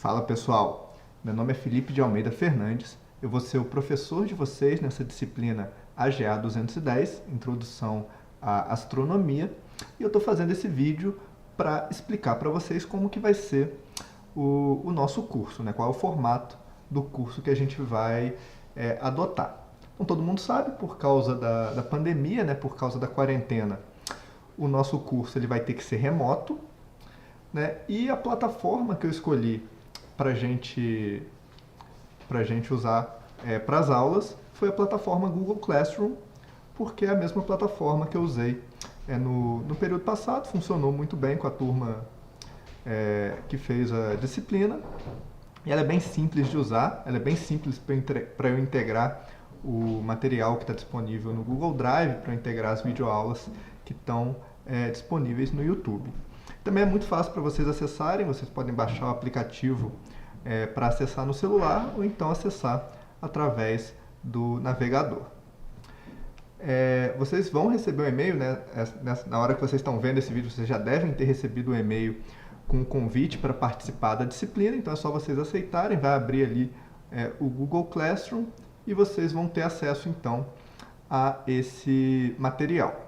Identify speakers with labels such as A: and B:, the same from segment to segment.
A: Fala pessoal, meu nome é Felipe de Almeida Fernandes, eu vou ser o professor de vocês nessa disciplina AGA 210, Introdução à Astronomia, e eu estou fazendo esse vídeo para explicar para vocês como que vai ser o nosso curso, né? Qual é o formato do curso que a gente vai adotar. Então todo mundo sabe, por causa da pandemia, né? Por causa da quarentena, o nosso curso ele vai ter que ser remoto, né? E a plataforma que eu escolhi para gente usar para as aulas foi a plataforma Google Classroom, porque é a mesma plataforma que eu usei no período passado, funcionou muito bem com a turma que fez a disciplina. E ela é bem simples de usar, ela é bem simples para eu integrar o material que está disponível no Google Drive, para integrar as videoaulas que estão disponíveis no YouTube. Também é muito fácil para vocês acessarem, vocês podem baixar o aplicativo para acessar no celular ou então acessar através do navegador. Vocês vão receber um e-mail, né? Na hora que vocês estão vendo esse vídeo, vocês já devem ter recebido um e-mail com um convite para participar da disciplina, então é só vocês aceitarem, vai abrir ali o Google Classroom e vocês vão ter acesso então a esse material.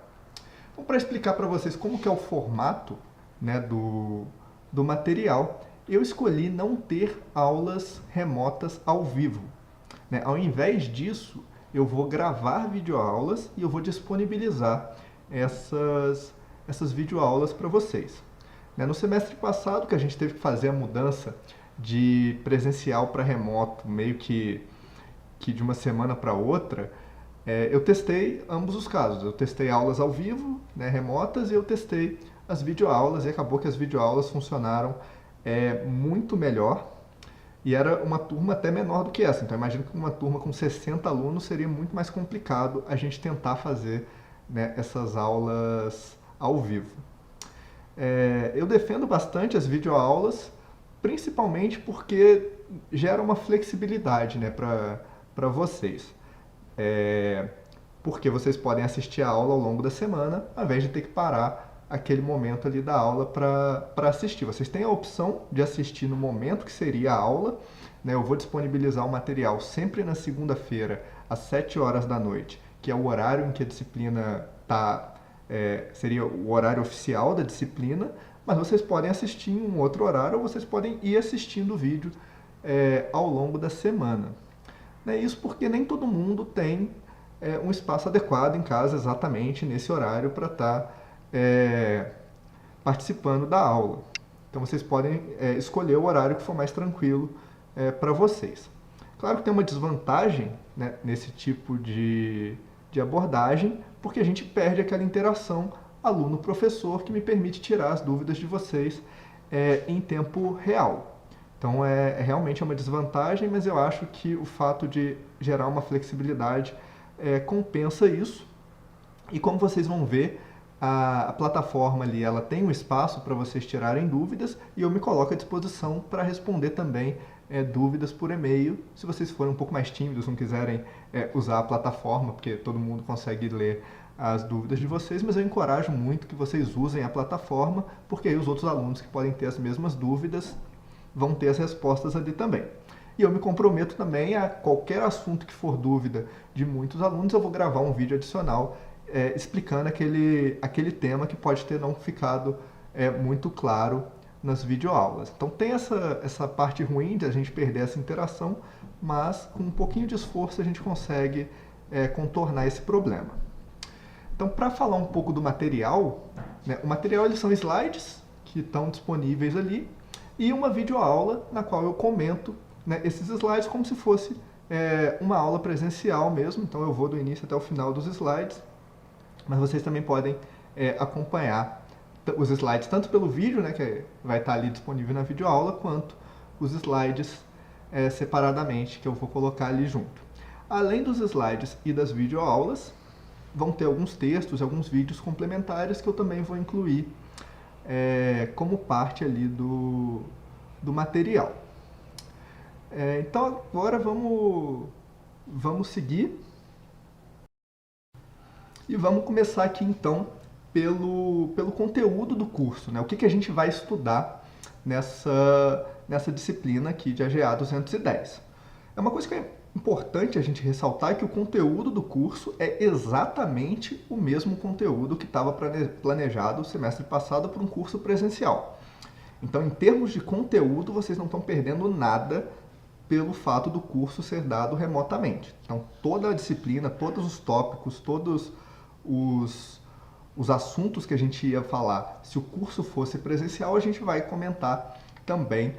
A: Então, para explicar para vocês como que é o formato, né, do material, eu escolhi não ter aulas remotas ao vivo, né? Ao invés disso, eu vou gravar videoaulas e eu vou disponibilizar essas videoaulas para vocês. No semestre passado, que a gente teve que fazer a mudança de presencial para remoto, meio que de uma semana para outra, eu testei ambos os casos. Eu testei aulas ao vivo, né, remotas, e eu testei as videoaulas, e acabou que as videoaulas funcionaram muito melhor. E era uma turma até menor do que essa. Então, imagino que uma turma com 60 alunos seria muito mais complicado a gente tentar fazer, né, essas aulas ao vivo. Eu defendo bastante as videoaulas, principalmente porque gera uma flexibilidade, né, para vocês. Porque vocês podem assistir a aula ao longo da semana, ao invés de ter que parar aquele momento ali da aula para assistir. Vocês têm a opção de assistir no momento que seria a aula, né? Eu vou disponibilizar o material sempre na segunda-feira, às 7 horas da noite, que é o horário em que a disciplina seria o horário oficial da disciplina, mas vocês podem assistir em um outro horário ou vocês podem ir assistindo o vídeo ao longo da semana. Isso porque nem todo mundo tem um espaço adequado em casa exatamente nesse horário para estar participando da aula. Então vocês podem escolher o horário que for mais tranquilo para vocês. Claro que tem uma desvantagem, né, nesse tipo de abordagem, porque a gente perde aquela interação aluno-professor que me permite tirar as dúvidas de vocês em tempo real. Então realmente é uma desvantagem, mas eu acho que o fato de gerar uma flexibilidade compensa isso. E como vocês vão ver, a plataforma ali ela tem um espaço para vocês tirarem dúvidas e eu me coloco à disposição para responder também dúvidas por e-mail, se vocês forem um pouco mais tímidos, não quiserem usar a plataforma, porque todo mundo consegue ler as dúvidas de vocês, mas eu encorajo muito que vocês usem a plataforma, porque aí os outros alunos que podem ter as mesmas dúvidas vão ter as respostas ali também. E eu me comprometo também a qualquer assunto que for dúvida de muitos alunos, eu vou gravar um vídeo adicional explicando aquele tema que pode ter não ficado muito claro nas videoaulas. Então tem essa parte ruim de a gente perder essa interação, mas com um pouquinho de esforço a gente consegue contornar esse problema. Então, para falar um pouco do material, né, o material eles são slides que estão disponíveis ali e uma videoaula na qual eu comento, né, esses slides como se fosse uma aula presencial mesmo. Então eu vou do início até o final dos slides, mas vocês também podem acompanhar os slides tanto pelo vídeo, né, que vai estar ali disponível na videoaula, quanto os slides separadamente, que eu vou colocar ali junto. Além dos slides e das videoaulas, vão ter alguns textos, alguns vídeos complementares que eu também vou incluir como parte ali do material. Então agora vamos seguir. E vamos começar aqui então pelo conteúdo do curso, né? O que a gente vai estudar nessa disciplina aqui de AGA 210. É uma coisa que é importante a gente ressaltar é que o conteúdo do curso é exatamente o mesmo conteúdo que estava planejado o semestre passado para um curso presencial. Então, em termos de conteúdo, vocês não estão perdendo nada pelo fato do curso ser dado remotamente. Então, toda a disciplina, todos os tópicos, todos os assuntos que a gente ia falar, se o curso fosse presencial, a gente vai comentar também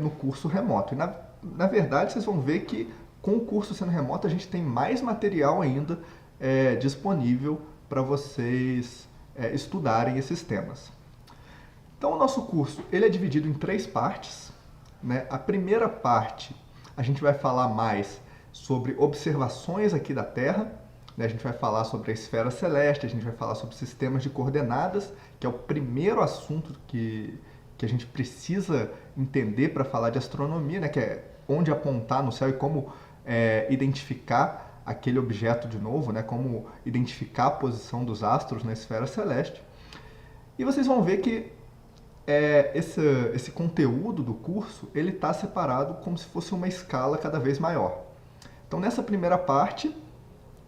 A: no curso remoto. E na verdade, vocês vão ver que com o curso sendo remoto, a gente tem mais material ainda disponível para vocês estudarem esses temas. Então, o nosso curso ele é dividido em 3 partes. Né? A primeira parte, a gente vai falar mais sobre observações aqui da Terra. Né? A gente vai falar sobre a esfera celeste, a gente vai falar sobre sistemas de coordenadas, que é o primeiro assunto que a gente precisa entender para falar de astronomia, né? Que é onde apontar no céu e como identificar aquele objeto de novo, né? Como identificar a posição dos astros na esfera celeste. E vocês vão ver que esse conteúdo do curso ele está separado como se fosse uma escala cada vez maior. Então, nessa primeira parte,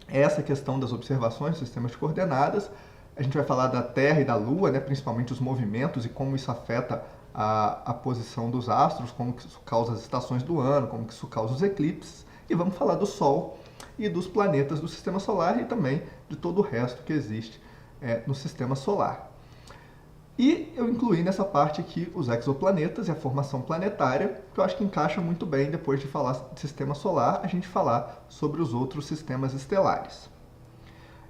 A: essa questão das observações do sistema de coordenadas, a gente vai falar da Terra e da Lua, né? Principalmente os movimentos e como isso afeta a posição dos astros, como que isso causa as estações do ano, como que isso causa os eclipses. E vamos falar do Sol e dos planetas do Sistema Solar e também de todo o resto que existe no Sistema Solar. E eu incluí nessa parte aqui os exoplanetas e a formação planetária, que eu acho que encaixa muito bem depois de falar de Sistema Solar, a gente falar sobre os outros sistemas estelares.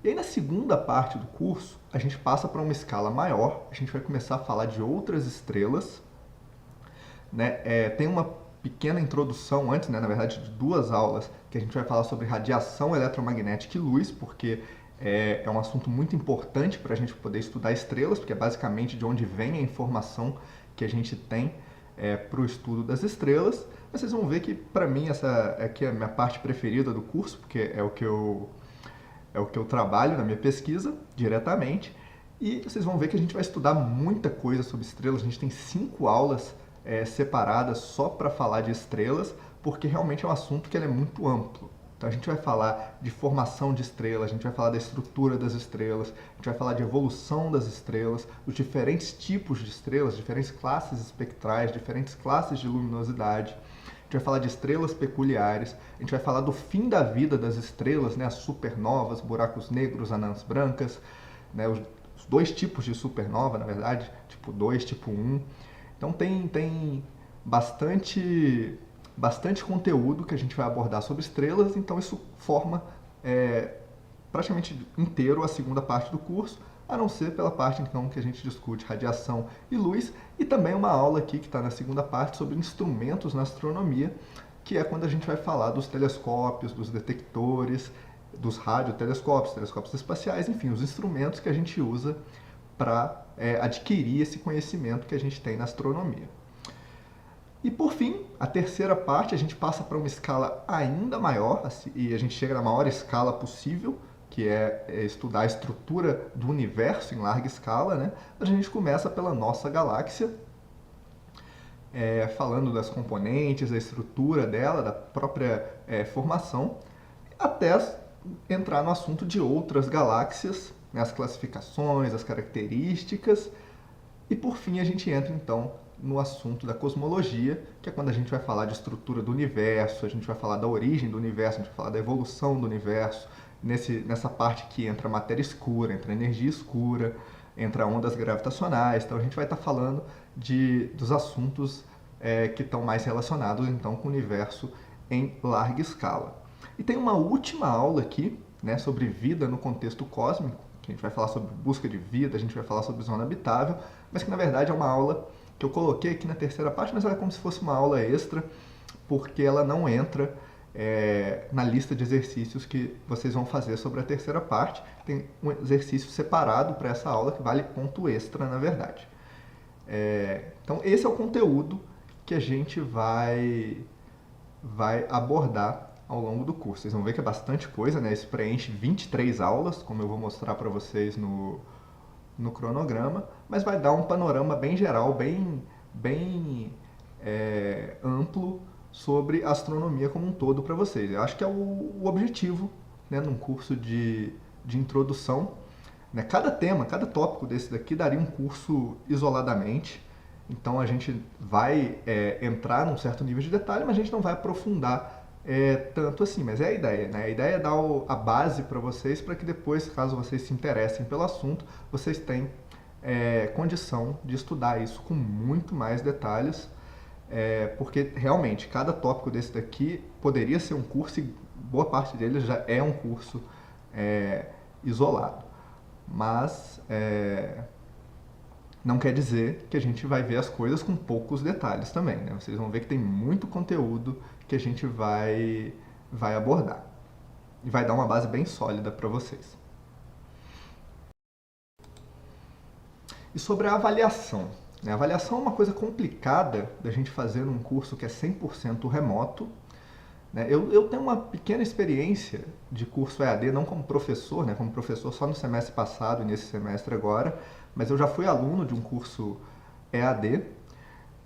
A: E aí na segunda parte do curso, a gente passa para uma escala maior, a gente vai começar a falar de outras estrelas. Né? Tem uma pequena introdução antes, né, na verdade, de 2 aulas, que a gente vai falar sobre radiação eletromagnética e luz, porque é um assunto muito importante para a gente poder estudar estrelas, porque é basicamente de onde vem a informação que a gente tem para o estudo das estrelas. Mas vocês vão ver que, para mim, essa aqui é a minha parte preferida do curso, porque é o que eu trabalho na minha pesquisa diretamente. E vocês vão ver que a gente vai estudar muita coisa sobre estrelas. A gente tem 5 aulas separadas só para falar de estrelas, porque realmente é um assunto que ele é muito amplo. Então a gente vai falar de formação de estrelas, a gente vai falar da estrutura das estrelas, a gente vai falar de evolução das estrelas, os diferentes tipos de estrelas, diferentes classes espectrais, diferentes classes de luminosidade. A gente vai falar de estrelas peculiares, a gente vai falar do fim da vida das estrelas, né, as supernovas, buracos negros, anãs brancas, né, os 2 tipos de supernova, na verdade, tipo 2, tipo 1. Então tem bastante conteúdo que a gente vai abordar sobre estrelas, então isso forma praticamente inteiro a segunda parte do curso, a não ser pela parte então que a gente discute radiação e luz, e também uma aula aqui que está na segunda parte sobre instrumentos na astronomia, que é quando a gente vai falar dos telescópios, dos detectores, dos radiotelescópios, telescópios espaciais, enfim, os instrumentos que a gente usa para adquirir esse conhecimento que a gente tem na astronomia. E por fim, a terceira parte, a gente passa para uma escala ainda maior, e a gente chega na maior escala possível, que é estudar a estrutura do universo em larga escala, né? A gente começa pela nossa galáxia, falando das componentes, da estrutura dela, da própria formação, até entrar no assunto de outras galáxias, né? As classificações, as características, e por fim a gente entra então no assunto da cosmologia, que é quando a gente vai falar de estrutura do universo, a gente vai falar da origem do universo, a gente vai falar da evolução do universo, nessa parte que entra matéria escura, entra energia escura, entra ondas gravitacionais. Então a gente vai estar falando dos assuntos que estão mais relacionados então com o universo em larga escala. E tem uma última aula aqui, né, sobre vida no contexto cósmico, que a gente vai falar sobre busca de vida, a gente vai falar sobre zona habitável, mas que na verdade é uma aula que eu coloquei aqui na terceira parte, mas ela é como se fosse uma aula extra, porque ela não entra na lista de exercícios que vocês vão fazer sobre a terceira parte. Tem um exercício separado para essa aula que vale ponto extra, na verdade. Então, esse é o conteúdo que a gente vai abordar ao longo do curso. Vocês vão ver que é bastante coisa, né? Isso preenche 23 aulas, como eu vou mostrar para vocês no cronograma, mas vai dar um panorama bem geral, bem amplo sobre a astronomia como um todo para vocês. Eu acho que é o objetivo, né, num curso de introdução. Né? Cada tema, cada tópico desse daqui daria um curso isoladamente. Então a gente vai entrar num certo nível de detalhe, mas a gente não vai aprofundar tanto assim. Mas é a ideia, né? A ideia é dar a base para vocês, para que depois, caso vocês se interessem pelo assunto, vocês tenham condição de estudar isso com muito mais detalhes, porque realmente cada tópico desse daqui poderia ser um curso e boa parte dele já é um curso isolado. Mas não quer dizer que a gente vai ver as coisas com poucos detalhes também, né? Vocês vão ver que tem muito conteúdo que a gente vai abordar e vai dar uma base bem sólida para vocês. E sobre a avaliação, né? A avaliação é uma coisa complicada da gente fazer num curso que é 100% remoto. Né? Eu tenho uma pequena experiência de curso EAD, não como professor, né? Como professor só no semestre passado e nesse semestre agora, mas eu já fui aluno de um curso EAD,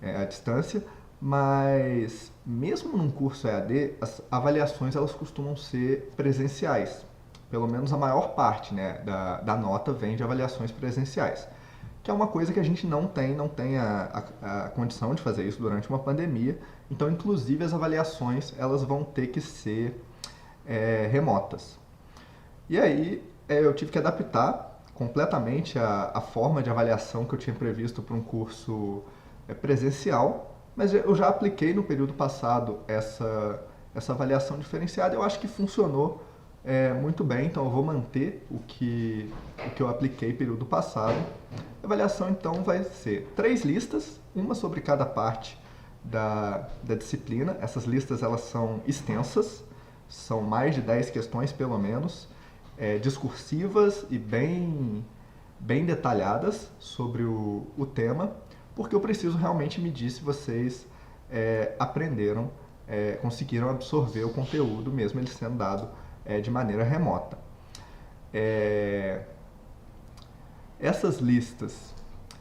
A: à distância, mas mesmo num curso EAD, as avaliações elas costumam ser presenciais. Pelo menos a maior parte, né, da nota vem de avaliações presenciais, que é uma coisa que a gente não tem a condição de fazer isso durante uma pandemia. Então, inclusive, as avaliações elas vão ter que ser remotas. E aí eu tive que adaptar completamente a forma de avaliação que eu tinha previsto para um curso presencial, mas eu já apliquei no período passado essa avaliação diferenciada. Eu acho que funcionou muito bem, então eu vou manter o que eu apliquei no período passado. A avaliação então vai ser 3 listas, uma sobre cada parte da disciplina. Essas listas elas são extensas, são mais de 10 questões pelo menos, discursivas e bem detalhadas sobre o tema, porque eu preciso realmente medir se vocês aprenderam, conseguiram absorver o conteúdo, mesmo ele sendo dado de maneira remota. Essas listas,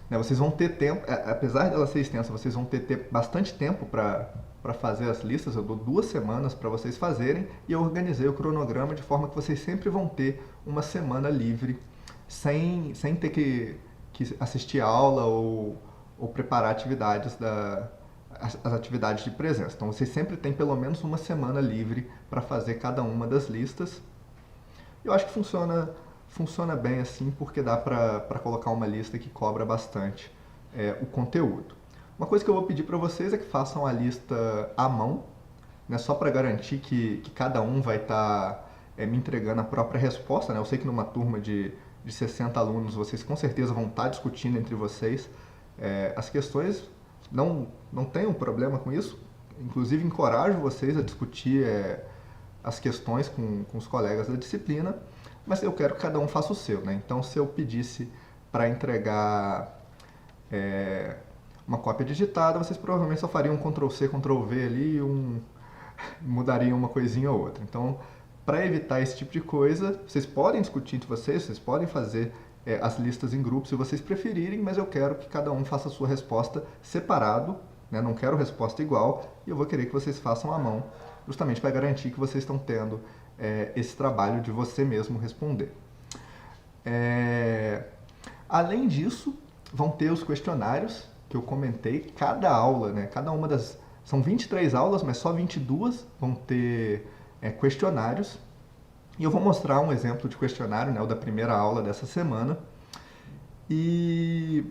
A: né, vocês vão ter tempo, apesar dela ser extensa, vocês vão ter bastante tempo para fazer as listas. Eu dou 2 semanas para vocês fazerem e eu organizei o cronograma de forma que vocês sempre vão ter uma semana livre sem ter que assistir aula ou preparar atividades as atividades de presença. Então vocês sempre têm pelo menos uma semana livre para fazer cada uma das listas. Eu acho que funciona bem assim, porque dá para colocar uma lista que cobra bastante o conteúdo. Uma coisa que eu vou pedir para vocês é que façam a lista à mão, né, só para garantir que cada um vai estar me entregando a própria resposta. Né? Eu sei que numa turma de 60 alunos vocês com certeza vão estar discutindo entre vocês as questões. Não tenham problema com isso. Inclusive encorajo vocês a discutir as questões com os colegas da disciplina, mas eu quero que cada um faça o seu. Né? Então, se eu pedisse para entregar uma cópia digitada, vocês provavelmente só fariam um Ctrl+C, Ctrl+V ali e mudariam uma coisinha ou outra. Então, para evitar esse tipo de coisa, vocês podem discutir entre vocês podem fazer as listas em grupos se vocês preferirem, mas eu quero que cada um faça a sua resposta separado, né? Não quero resposta igual, e eu vou querer que vocês façam à mão, justamente para garantir que vocês estão tendo esse trabalho de você mesmo responder. Além disso, vão ter os questionários que eu comentei. Cada aula, né, cada uma são 23 aulas, mas só 22 vão ter questionários. E eu vou mostrar um exemplo de questionário, né, o da primeira aula dessa semana. E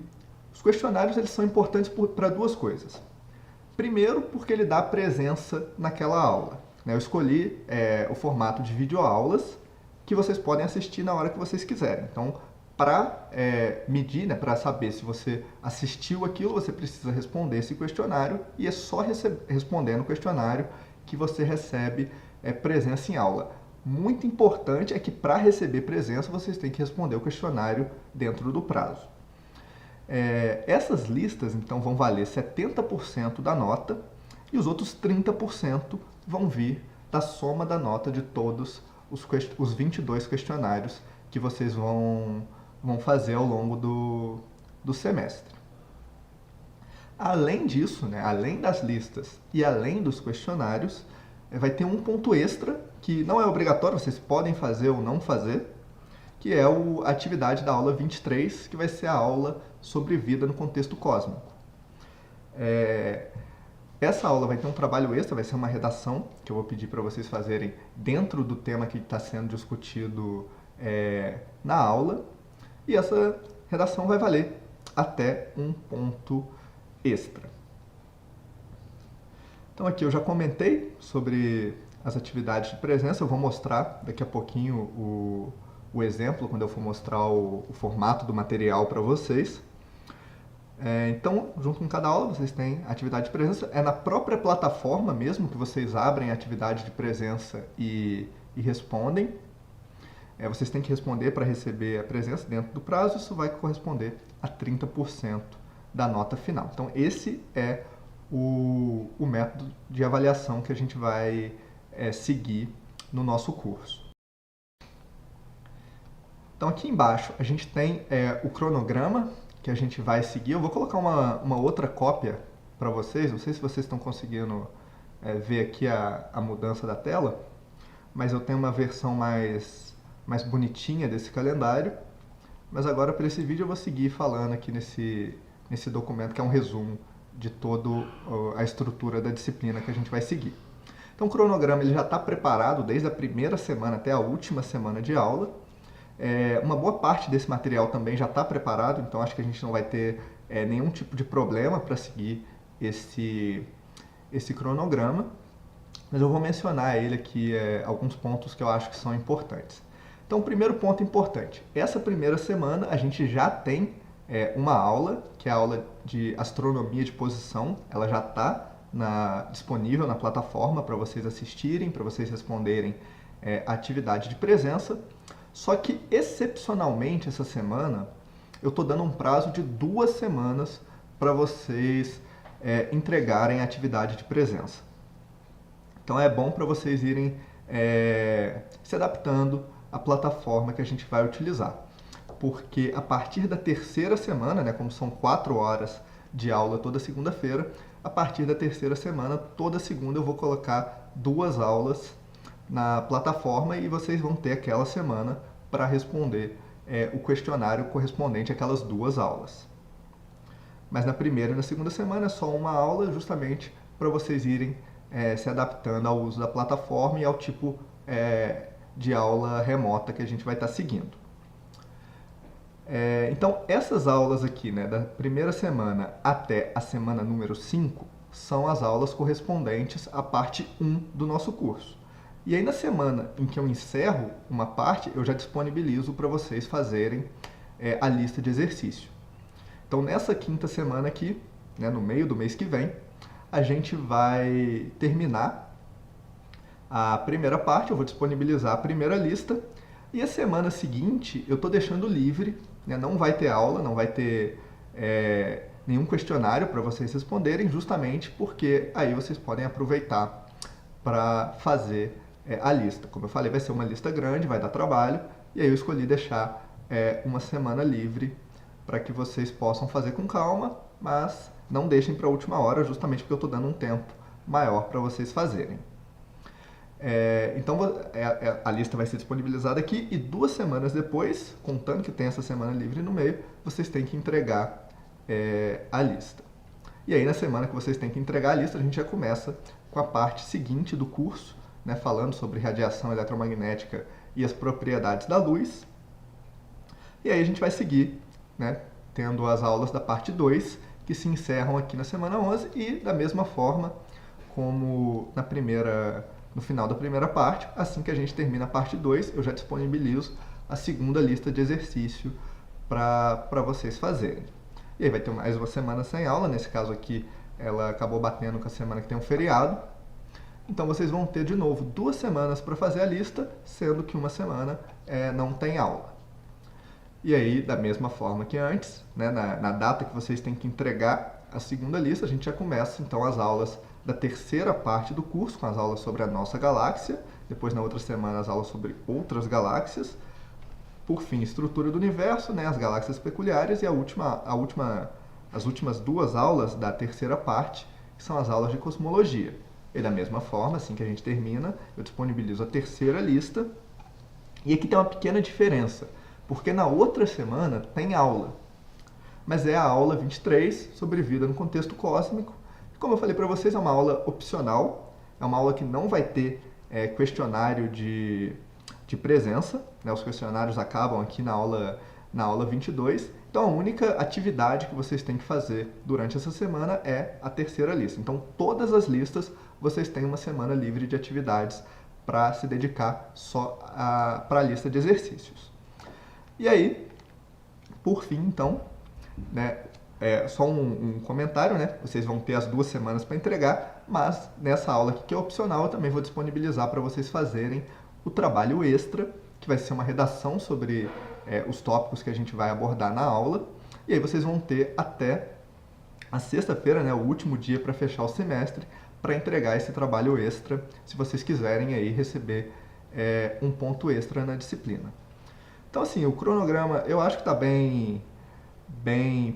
A: os questionários eles são importantes para 2 coisas. Primeiro, porque ele dá presença naquela aula. Né? Eu escolhi o formato de videoaulas que vocês podem assistir na hora que vocês quiserem. Então, para medir, né, para saber se você assistiu aquilo, você precisa responder esse questionário, e é só respondendo o questionário que você recebe presença em aula. Muito importante é que para receber presença vocês têm que responder o questionário dentro do prazo. Essas listas então vão valer 70% da nota e os outros 30% vão vir da soma da nota de todos os 22 questionários que vocês vão fazer ao longo do semestre. Além disso, né, além das listas e além dos questionários, vai ter um ponto extra que não é obrigatório, vocês podem fazer ou não fazer, que é a atividade da aula 23, que vai ser a aula sobre vida no contexto cósmico. Essa aula vai ter um trabalho extra, vai ser uma redação que eu vou pedir para vocês fazerem dentro do tema que está sendo discutido na aula. E essa redação vai valer até um ponto extra. Então aqui eu já comentei sobre as atividades de presença, eu vou mostrar daqui a pouquinho o exemplo, quando eu for mostrar o formato do material para vocês. Então, junto com cada aula, vocês têm atividade de presença. É na própria plataforma mesmo que vocês abrem a atividade de presença e respondem. Vocês têm que responder para receber a presença dentro do prazo, isso vai corresponder a 30% da nota final. Então, esse é o método de avaliação que a gente vai seguir no nosso curso. Então, aqui embaixo, a gente tem o cronograma que a gente vai seguir. Eu vou colocar uma outra cópia para vocês, não sei se vocês estão conseguindo ver aqui a mudança da tela, mas eu tenho uma versão mais bonitinha desse calendário. Mas agora, para esse vídeo, eu vou seguir falando aqui nesse documento, que é um resumo de toda a estrutura da disciplina que a gente vai seguir. Então, o cronograma ele já está preparado desde a primeira semana até a última semana de aula. Uma boa parte desse material também já está preparado, então acho que a gente não vai ter nenhum tipo de problema para seguir esse cronograma. Mas eu vou mencionar ele aqui, alguns pontos que eu acho que são importantes. Então, o primeiro ponto importante. Essa primeira semana a gente já tem uma aula, que é a aula de astronomia de posição. Ela já está disponível na plataforma para vocês assistirem, para vocês responderem a atividade de presença. Só que, excepcionalmente, essa semana, eu estou dando um prazo de 2 semanas para vocês entregarem a atividade de presença. Então, é bom para vocês irem se adaptando à plataforma que a gente vai utilizar. Porque a partir da terceira semana, né, como são 4 horas de aula toda segunda-feira, a partir da terceira semana, toda segunda eu vou colocar 2 aulas na plataforma e vocês vão ter aquela semana para responder o questionário correspondente àquelas 2 aulas. Mas na primeira e na segunda semana é só uma aula, justamente para vocês irem se adaptando ao uso da plataforma e ao tipo de aula remota que a gente vai estar seguindo. Então, essas aulas aqui, né, da primeira semana até a semana número 5, são as aulas correspondentes à parte 1 do nosso curso. E aí, na semana em que eu encerro uma parte, eu já disponibilizo para vocês fazerem a lista de exercício. Então, nessa quinta semana aqui, né, no meio do mês que vem, a gente vai terminar a primeira parte, eu vou disponibilizar a primeira lista, e a semana seguinte eu estou deixando livre, né, não vai ter aula, não vai ter nenhum questionário para vocês responderem, justamente porque aí vocês podem aproveitar para fazer a lista. Como eu falei, vai ser uma lista grande, vai dar trabalho, e aí eu escolhi deixar uma semana livre para que vocês possam fazer com calma, mas não deixem para a última hora, justamente porque eu estou dando um tempo maior para vocês fazerem. Então, a lista vai ser disponibilizada aqui e 2 semanas depois, contando que tem essa semana livre no meio, vocês têm que entregar a lista. E aí, na semana que vocês têm que entregar a lista, a gente já começa com a parte seguinte do curso, né, falando sobre radiação eletromagnética e as propriedades da luz. E aí a gente vai seguir, né, tendo as aulas da parte 2, que se encerram aqui na semana 11, e da mesma forma como no final da primeira parte, assim que a gente termina a parte 2, eu já disponibilizo a segunda lista de exercício para vocês fazerem. E aí vai ter mais uma semana sem aula, nesse caso aqui ela acabou batendo com a semana que tem um feriado. Então vocês vão ter de novo 2 semanas para fazer a lista, sendo que uma semana não tem aula. E aí, da mesma forma que antes, né, na data que vocês têm que entregar a segunda lista, a gente já começa então as aulas da terceira parte do curso, com as aulas sobre a nossa galáxia, depois na outra semana as aulas sobre outras galáxias, por fim, estrutura do universo, né, as galáxias peculiares, e a última as últimas 2 aulas da terceira parte, que são as aulas de cosmologia. E da mesma forma, assim que a gente termina, eu disponibilizo a terceira lista. E aqui tem uma pequena diferença, porque na outra semana tem aula, mas é a aula 23 sobre vida no contexto cósmico. Como eu falei para vocês, é uma aula opcional, é uma aula que não vai ter questionário de presença, né? Os questionários acabam aqui na aula 22. Então a única atividade que vocês têm que fazer durante essa semana é a terceira lista. Então todas as listas vocês têm uma semana livre de atividades para se dedicar só para a lista de exercícios. E aí, por fim, então, né, só um comentário, né? Vocês vão ter as 2 semanas para entregar, mas nessa aula aqui, que é opcional, eu também vou disponibilizar para vocês fazerem o trabalho extra, que vai ser uma redação sobre os tópicos que a gente vai abordar na aula. E aí vocês vão ter até a sexta-feira, né, o último dia para fechar o semestre, para entregar esse trabalho extra, se vocês quiserem aí receber um ponto extra na disciplina. Então, assim, o cronograma eu acho que está bem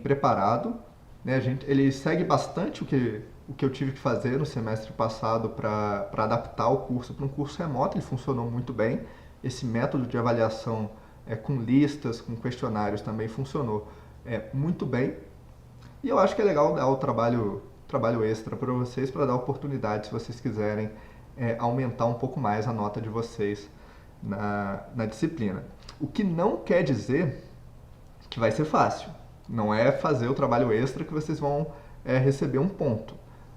A: preparado, né? Ele segue bastante o que eu tive que fazer no semestre passado para adaptar o curso para um curso remoto. Ele funcionou muito bem. Esse método de avaliação com listas, com questionários também funcionou muito bem. E eu acho que é legal dar o trabalho extra para vocês, para dar oportunidade, se vocês quiserem aumentar um pouco mais a nota de vocês na disciplina. O que não quer dizer que vai ser fácil. Não é fazer o trabalho extra que vocês vão receber um ponto,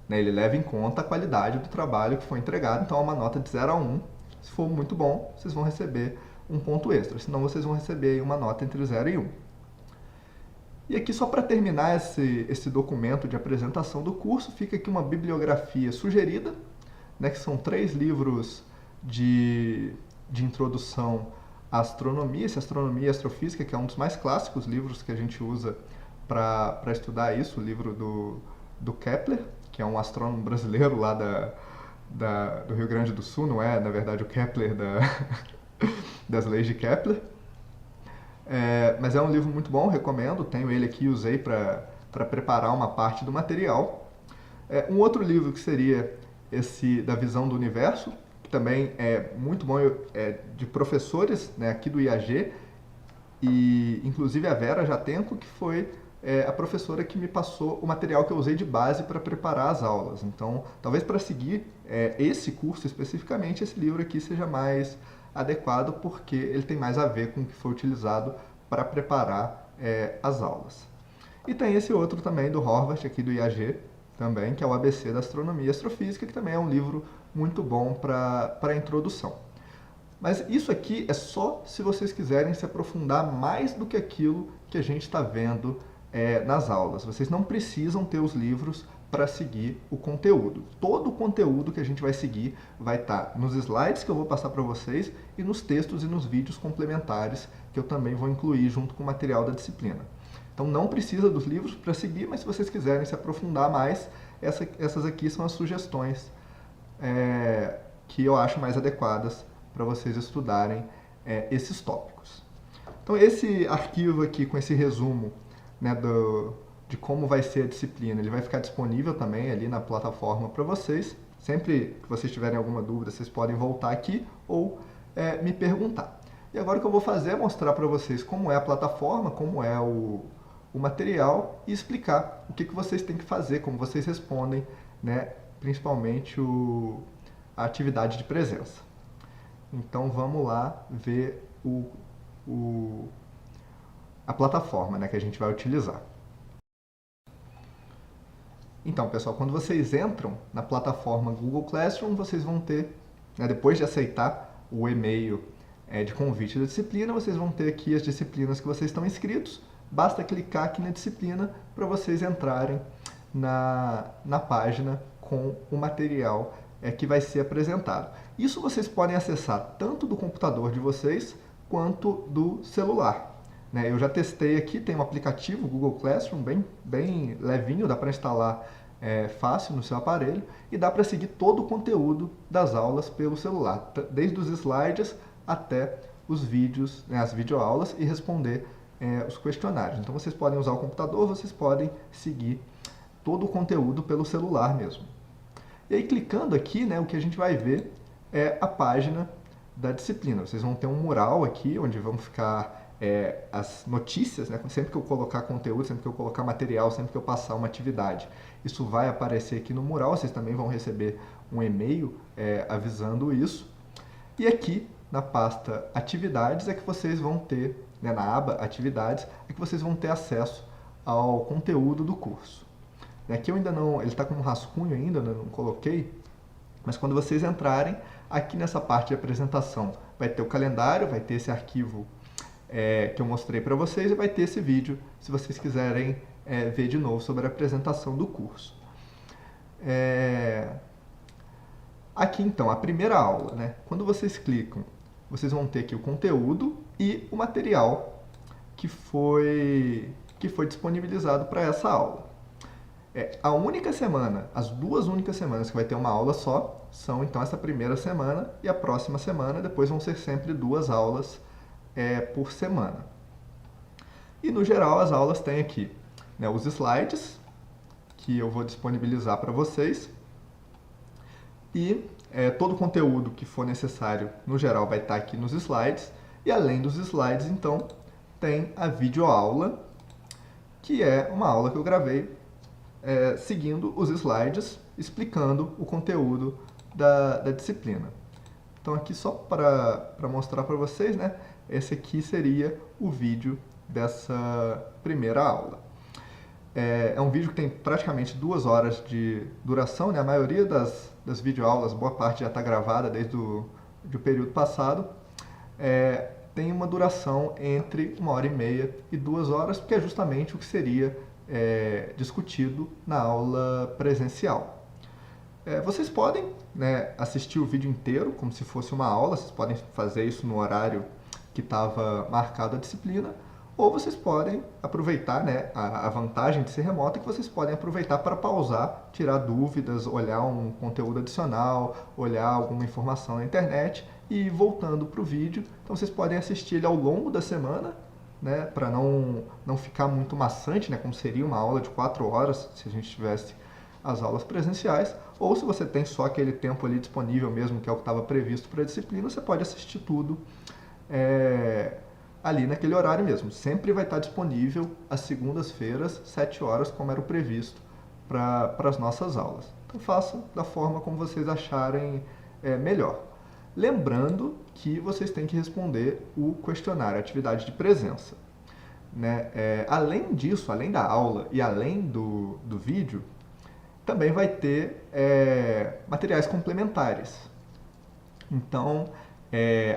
A: né? Ele leva em conta a qualidade do trabalho que foi entregado, então é uma nota de 0 a 1. Se for muito bom, vocês vão receber um ponto extra, senão vocês vão receber uma nota entre 0 e 1. E aqui, só para terminar esse documento de apresentação do curso, fica aqui uma bibliografia sugerida, né, que são 3 livros de introdução à astronomia, Astronomia e Astrofísica, que é um dos mais clássicos livros que a gente usa para estudar isso, o livro do Kepler, que é um astrônomo brasileiro lá do Rio Grande do Sul, não é, na verdade, o Kepler das leis de Kepler. Mas é um livro muito bom, recomendo, tenho ele aqui e usei para preparar uma parte do material. Um outro livro que seria esse da Visão do Universo, que também é muito bom, de professores, né, aqui do IAG, e inclusive a Vera Jatenko, que foi a professora que me passou o material que eu usei de base para preparar as aulas. Então, talvez para seguir esse curso especificamente, esse livro aqui seja mais adequado, porque ele tem mais a ver com o que foi utilizado para preparar as aulas. E tem esse outro também do Horvath, aqui do IAG, também, que é o ABC da Astronomia e Astrofísica, que também é um livro muito bom para a introdução. Mas isso aqui é só se vocês quiserem se aprofundar mais do que aquilo que a gente está vendo nas aulas. Vocês não precisam ter os livros para seguir o conteúdo. Todo o conteúdo que a gente vai seguir vai estar nos slides que eu vou passar para vocês e nos textos e nos vídeos complementares que eu também vou incluir junto com o material da disciplina. Então não precisa dos livros para seguir, mas se vocês quiserem se aprofundar mais, essas aqui são as sugestões que eu acho mais adequadas para vocês estudarem esses tópicos. Então esse arquivo aqui com esse resumo, né, de como vai ser a disciplina, ele vai ficar disponível também ali na plataforma para vocês. Sempre que vocês tiverem alguma dúvida, vocês podem voltar aqui ou me perguntar. E agora o que eu vou fazer é mostrar para vocês como é a plataforma, como é o material e explicar o que vocês têm que fazer, como vocês respondem, né, principalmente a atividade de presença. Então vamos lá ver a plataforma, né, que a gente vai utilizar. Então, pessoal, quando vocês entram na plataforma Google Classroom, vocês vão ter, né, depois de aceitar o e-mail de convite da disciplina, vocês vão ter aqui as disciplinas que vocês estão inscritos. Basta clicar aqui na disciplina para vocês entrarem na página com o material que vai ser apresentado. Isso vocês podem acessar tanto do computador de vocês quanto do celular, né? Eu já testei aqui, tem um aplicativo Google Classroom bem levinho, dá para instalar fácil no seu aparelho e dá para seguir todo o conteúdo das aulas pelo celular, desde os slides até os vídeos, né, as videoaulas, e responder os questionários. Então vocês podem usar o computador, vocês podem seguir todo o conteúdo pelo celular mesmo. E aí, clicando aqui, né, o que a gente vai ver é a página da disciplina. Vocês vão ter um mural aqui, onde vão ficar as notícias, né? Sempre que eu colocar conteúdo, sempre que eu colocar material, sempre que eu passar uma atividade, isso vai aparecer aqui no mural. Vocês também vão receber um e-mail avisando isso. E aqui, na pasta Atividades, é que vocês vão ter, né, na aba Atividades, é que vocês vão ter acesso ao conteúdo do curso. Aqui eu ainda não, ele está com um rascunho ainda, né, não coloquei, mas quando vocês entrarem, aqui nessa parte de apresentação, vai ter o calendário, vai ter esse arquivo que eu mostrei para vocês e vai ter esse vídeo, se vocês quiserem ver de novo sobre a apresentação do curso. Aqui então, a primeira aula, né? Quando vocês clicam, vocês vão ter aqui o conteúdo e o material que foi disponibilizado para essa aula. A única semana, as duas únicas semanas que vai ter uma aula só, são então essa primeira semana e a próxima semana, depois vão ser sempre 2 aulas por semana. E no geral as aulas têm aqui, né, os slides, que eu vou disponibilizar para vocês, e todo o conteúdo que for necessário, no geral, vai estar aqui nos slides, e além dos slides, então, tem a videoaula, que é uma aula que eu gravei seguindo os slides, explicando o conteúdo da disciplina. Então aqui só para mostrar para vocês, né, esse aqui seria o vídeo dessa primeira aula. É um vídeo que tem praticamente 2 horas de duração, né? A maioria das videoaulas, boa parte já está gravada desde o período passado, tem uma duração entre 1h30 e 2 horas, porque é justamente o que seria discutido na aula presencial. Vocês podem, né, assistir o vídeo inteiro, como se fosse uma aula, vocês podem fazer isso no horário que estava marcado a disciplina, ou vocês podem aproveitar, né, a vantagem de ser remoto é que vocês podem aproveitar para pausar, tirar dúvidas, olhar um conteúdo adicional, olhar alguma informação na internet e ir voltando para o vídeo. Então vocês podem assistir ele ao longo da semana, né, para não ficar muito maçante, né, como seria uma aula de 4 horas se a gente tivesse as aulas presenciais, ou se você tem só aquele tempo ali disponível mesmo, que é o que estava previsto para a disciplina, você pode assistir tudo ali naquele horário mesmo. Sempre vai estar disponível às segundas-feiras, 7 horas, como era o previsto para as nossas aulas. Então façam da forma como vocês acharem melhor. Lembrando que vocês têm que responder o questionário, a atividade de presença. Né? Além disso, além da aula e além do vídeo, também vai ter materiais complementares. Então,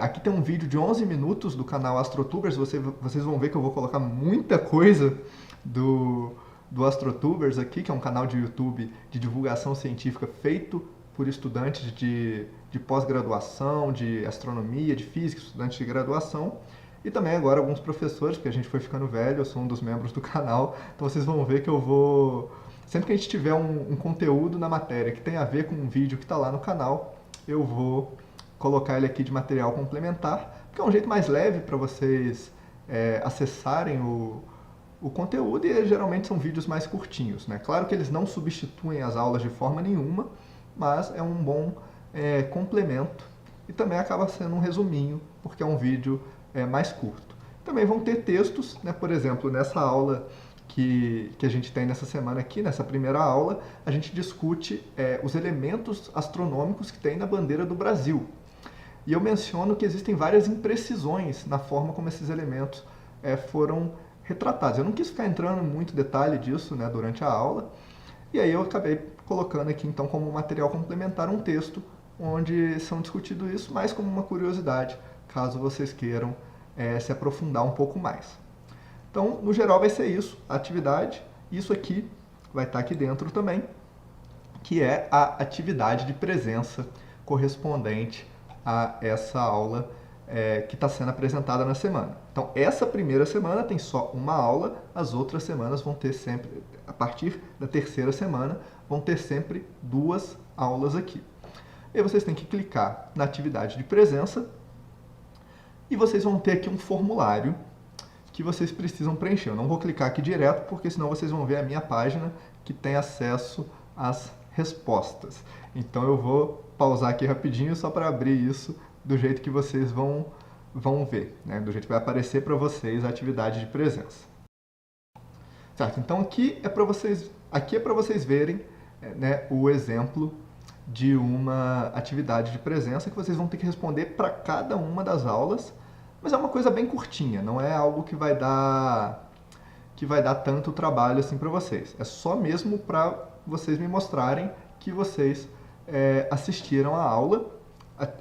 A: aqui tem um vídeo de 11 minutos do canal AstroTubers, vocês vão ver que eu vou colocar muita coisa do AstroTubers aqui, que é um canal de YouTube de divulgação científica feito por estudantes de pós-graduação, de astronomia, de física, estudantes de graduação, e também agora alguns professores, porque a gente foi ficando velho, eu sou um dos membros do canal, então vocês vão ver que eu vou... Sempre que a gente tiver um conteúdo na matéria que tem a ver com um vídeo que está lá no canal, eu vou colocar ele aqui de material complementar, porque é um jeito mais leve para vocês acessarem o conteúdo, e geralmente são vídeos mais curtinhos, né? Claro que eles não substituem as aulas de forma nenhuma, mas é um bom complemento e também acaba sendo um resuminho, porque é um vídeo mais curto. Também vão ter textos, né? Por exemplo, nessa aula que a gente tem nessa semana aqui, nessa primeira aula, a gente discute os elementos astronômicos que tem na bandeira do Brasil. E eu menciono que existem várias imprecisões na forma como esses elementos foram retratados. Eu não quis ficar entrando em muito detalhe disso, né, durante a aula, e aí eu acabei colocando aqui então como material complementar um texto onde são discutido isso, mais como uma curiosidade, caso vocês queiram se aprofundar um pouco mais. Então, no geral vai ser isso, a atividade. Isso aqui vai estar aqui dentro também, que é a atividade de presença correspondente a essa aula que está sendo apresentada na semana. Então, essa primeira semana tem só uma aula, as outras semanas vão ter sempre, a partir da terceira semana, vão ter sempre 2 aulas aqui. E aí vocês têm que clicar na atividade de presença e vocês vão ter aqui um formulário que vocês precisam preencher. Eu não vou clicar aqui direto, porque senão vocês vão ver a minha página que tem acesso às respostas. Então eu vou pausar aqui rapidinho só para abrir isso do jeito que vocês vão ver, né? Do jeito que vai aparecer para vocês a atividade de presença. Certo? Então aqui é para vocês verem, né, o exemplo de uma atividade de presença que vocês vão ter que responder para cada uma das aulas, mas é uma coisa bem curtinha, não é algo que vai dar tanto trabalho assim para vocês. É só mesmo para vocês me mostrarem que vocês assistiram a aula,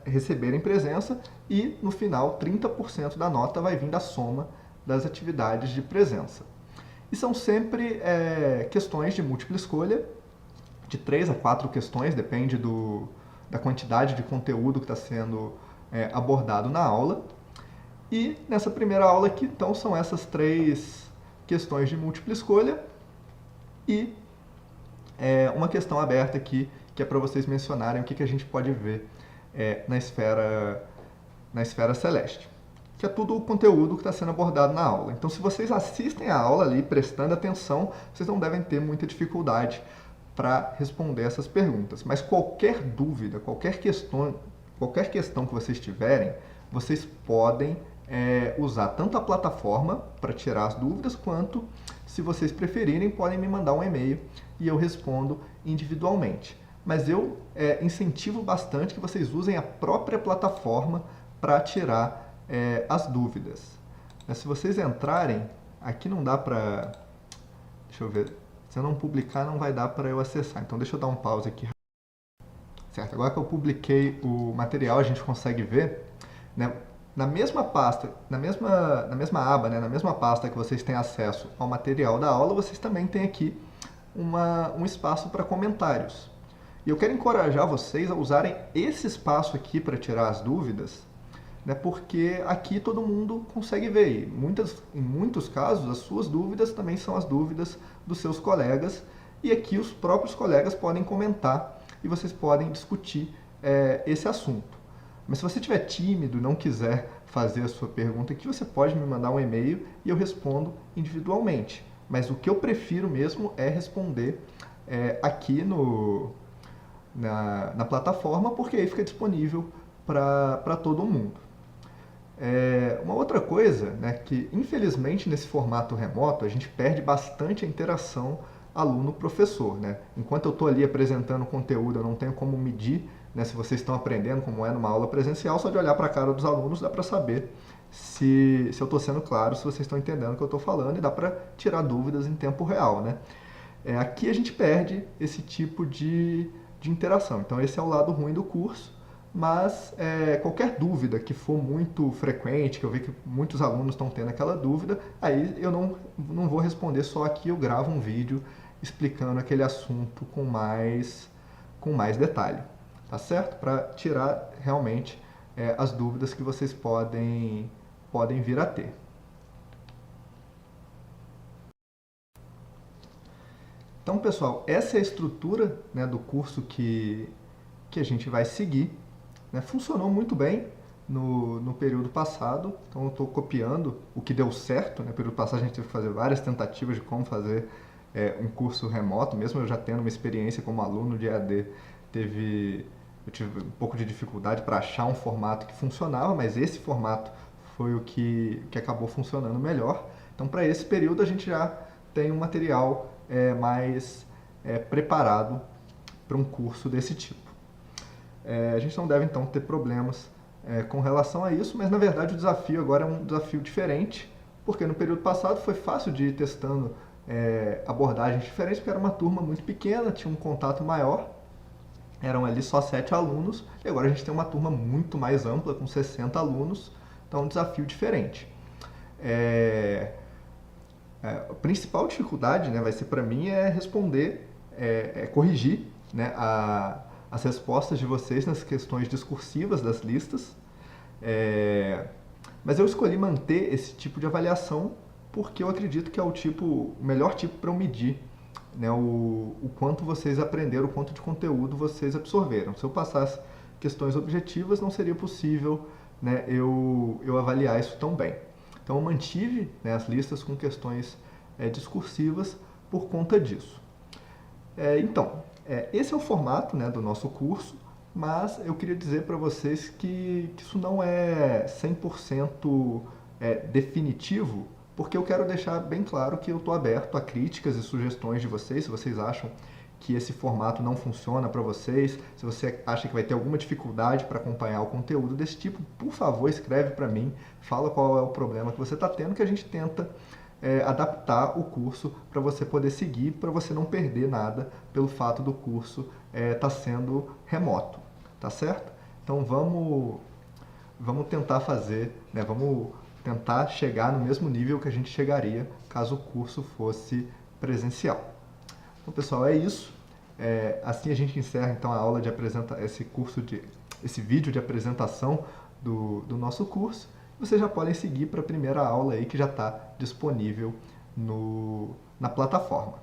A: receberem presença e no final 30% da nota vai vir da soma das atividades de presença. E são sempre questões de múltipla escolha, de 3 a 4 questões, depende da quantidade de conteúdo que está sendo abordado na aula. E nessa primeira aula aqui, então, são essas 3 questões de múltipla escolha e uma questão aberta aqui, que é para vocês mencionarem o que a gente pode ver na esfera celeste, que é tudo o conteúdo que está sendo abordado na aula. Então, se vocês assistem a aula ali, prestando atenção, vocês não devem ter muita dificuldade para responder essas perguntas. Mas qualquer dúvida, qualquer questão que vocês tiverem, vocês podem usar tanto a plataforma para tirar as dúvidas, quanto, se vocês preferirem, podem me mandar um e-mail e eu respondo individualmente. Mas eu incentivo bastante que vocês usem a própria plataforma para tirar as dúvidas. Se vocês entrarem, aqui não dá para... Deixa eu ver. Se eu não publicar, não vai dar para eu acessar. Então, deixa eu dar um pause aqui. Certo, agora que eu publiquei o material, a gente consegue ver, né, na mesma pasta, na mesma aba, né, na mesma pasta que vocês têm acesso ao material da aula, vocês também têm aqui um espaço para comentários. E eu quero encorajar vocês a usarem esse espaço aqui para tirar as dúvidas, né, porque aqui todo mundo consegue ver. Em muitos casos, as suas dúvidas também são as dúvidas dos seus colegas, e aqui os próprios colegas podem comentar e vocês podem discutir esse assunto. Mas se você estiver tímido e não quiser fazer a sua pergunta aqui, você pode me mandar um e-mail e eu respondo individualmente. Mas o que eu prefiro mesmo é responder aqui na plataforma, porque aí fica disponível para todo mundo. Uma outra coisa, né, que infelizmente nesse formato remoto a gente perde bastante a interação aluno-professor, né? Enquanto eu estou ali apresentando conteúdo, eu não tenho como medir, né, se vocês estão aprendendo, como é numa aula presencial. Só de olhar para a cara dos alunos dá para saber se eu estou sendo claro, se vocês estão entendendo o que eu estou falando, e dá para tirar dúvidas em tempo real, né? Aqui a gente perde esse tipo de interação. Então esse é o lado ruim do curso, mas qualquer dúvida que for muito frequente, que eu ver que muitos alunos estão tendo aquela dúvida, aí eu não vou responder só aqui, eu gravo um vídeo explicando aquele assunto com mais detalhe, tá certo? Para tirar realmente as dúvidas que vocês podem vir a ter. Então, pessoal, essa é a estrutura, né, do curso que a gente vai seguir. Né? Funcionou muito bem no período passado, então eu estou copiando o que deu certo. No período passado a gente teve que fazer várias tentativas de como fazer um curso remoto, mesmo eu já tendo uma experiência como aluno de EAD, eu tive um pouco de dificuldade para achar um formato que funcionava, mas esse formato foi o que acabou funcionando melhor. Então, para esse período, a gente já tem um material mais preparado para um curso desse tipo. A gente não deve, então, ter problemas com relação a isso, mas, na verdade, o desafio agora é um desafio diferente, porque no período passado foi fácil de ir testando abordagens diferentes, porque era uma turma muito pequena, tinha um contato maior, eram ali só 7 alunos, e agora a gente tem uma turma muito mais ampla, com 60 alunos, então é um desafio diferente. A principal dificuldade, né, vai ser para mim responder, corrigir, né, as respostas de vocês nas questões discursivas das listas, mas eu escolhi manter esse tipo de avaliação porque eu acredito que é o melhor tipo para eu medir, né, o quanto vocês aprenderam, o quanto de conteúdo vocês absorveram. Se eu passasse questões objetivas, não seria possível, né, eu avaliar isso tão bem. Então eu mantive, né, as listas com questões discursivas por conta disso. Então, esse é o formato, né, do nosso curso, mas eu queria dizer para vocês que isso não é 100% definitivo, porque eu quero deixar bem claro que eu estou aberto a críticas e sugestões de vocês, se vocês acham que esse formato não funciona para vocês, se você acha que vai ter alguma dificuldade para acompanhar o conteúdo desse tipo, por favor, escreve para mim, fala qual é o problema que você está tendo, que a gente tenta adaptar o curso para você poder seguir, para você não perder nada pelo fato do curso estar sendo remoto, tá certo? Então vamos tentar fazer, né, vamos tentar chegar no mesmo nível que a gente chegaria caso o curso fosse presencial. Então, pessoal, é isso. Assim a gente encerra então a aula de esse vídeo de apresentação do nosso curso. Vocês já podem seguir para a primeira aula aí que já está disponível na plataforma.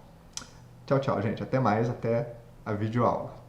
A: Tchau, tchau, gente. Até mais, até a videoaula.